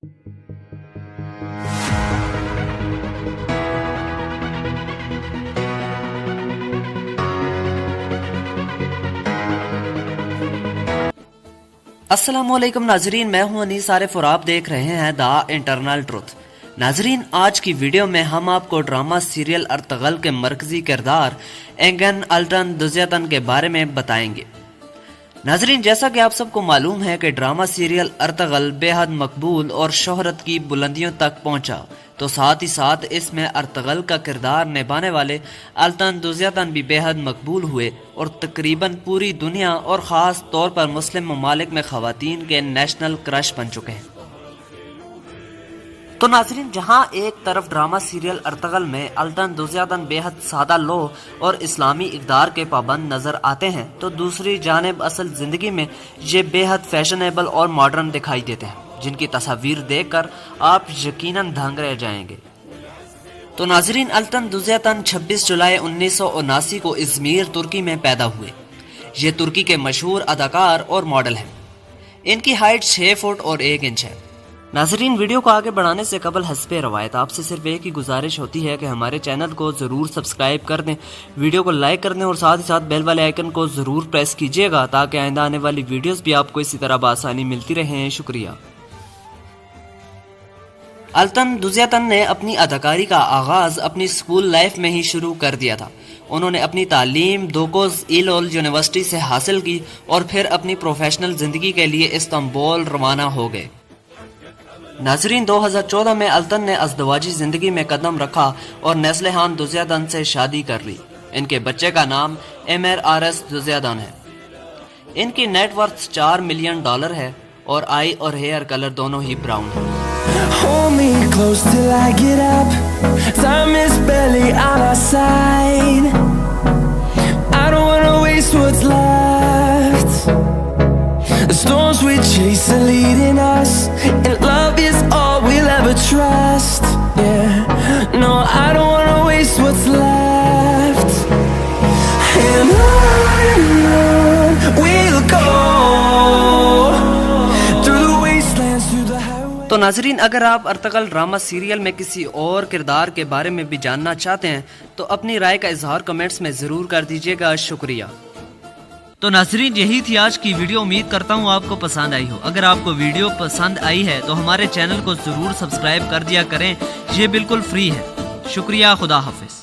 अस्सलामुअलैकुम नाजरीन, मैं हूं अनीस आरिफ और आप देख रहे हैं द इंटरनल ट्रुथ। नाजरीन, आज की वीडियो में हम आपको ड्रामा सीरियल अर्तगल के मरकजी किरदार एंगन अल्टन दुज़्यातन के बारे में बताएंगे। नाजरीन, जैसा कि आप सबको मालूम है कि ड्रामा सीरियल अर्तगल बेहद मकबूल और शोहरत की बुलंदियों तक पहुंचा, तो साथ ही साथ इसमें अर्तगल का किरदार निभाने वाले अल्टन दुज़्यातन भी बेहद मकबूल हुए और तकरीबन पूरी दुनिया और ख़ास तौर पर मुस्लिम ममालिक में ख़वातीन के नेशनल क्रश बन चुके हैं। तो नाज़रीन, जहां एक तरफ ड्रामा सीरियल अर्तगल में अल्टन दुज़्यातन बेहद सादा लो और इस्लामी इक़दार के पाबंद नज़र आते हैं, तो दूसरी जानिब असल ज़िंदगी में ये बेहद फैशनेबल और मॉडर्न दिखाई देते हैं, जिनकी तस्वीर देखकर आप यकीनन दंग रह जाएंगे। तो नाज़रीन, अल्टन दुज़्यातन 26 जुलाई 1979 को इज़मीर तुर्की में पैदा हुए। ये तुर्की के मशहूर अदाकार और मॉडल हैं। इनकी हाइट 6 फुट और 1 इंच है। नाज़रीन, वीडियो को आगे बढ़ाने से कबल हस्बे रवायत आपसे सिर्फ एक ही गुजारिश होती है कि हमारे चैनल को ज़रूर सब्सक्राइब कर दें, वीडियो को लाइक कर दें और साथ ही साथ बेल वाले आइकन को ज़रूर प्रेस कीजिएगा ताकि आइंदा आने वाली वीडियोस भी आपको इसी तरह बआसानी मिलती रहें। शुक्रिया। अल्टन दुज़्यातन ने अपनी अदाकारी का आगाज़ अपनी स्कूल लाइफ में ही शुरू कर दिया था। उन्होंने अपनी तालीम दोकोज़ इलोल यूनिवर्सिटी से हासिल की और फिर अपनी प्रोफेशनल ज़िंदगी के लिए इस्तांबुल रवाना हो गए। नाज़रीन, 2014 में अल्टन ने अज़दवाजी ज़िंदगी में कदम रखा और नेस्लिहान दुज़्यातन से शादी कर ली। इनके बच्चे का नाम एमर आरएस दुज़्यातन है। इनकी नेटवर्थ $4 मिलियन है और आई और हेयर कलर दोनों ही ब्राउन है। Hold me close till I get up. Time is barely on our side. I don't wanna waste what's left. The storms we chase are leading us, and love is all we'll ever trust. Yeah, no, I don't wanna waste what's left. And on we'll go. तो नाजरीन, अगर आप Ertugrul drama serial में किसी और किरदार के बारे में भी जानना चाहते हैं तो अपनी राय का इजहार कमेंट्स में ज़रूर कर दीजिएगा। शुक्रिया। तो नाजरीन, यही थी आज की वीडियो। उम्मीद करता हूँ आपको पसंद आई हो। अगर आपको वीडियो पसंद आई है तो हमारे चैनल को ज़रूर सब्सक्राइब कर दिया करें, ये बिल्कुल फ्री है। शुक्रिया। खुदा हाफिज़।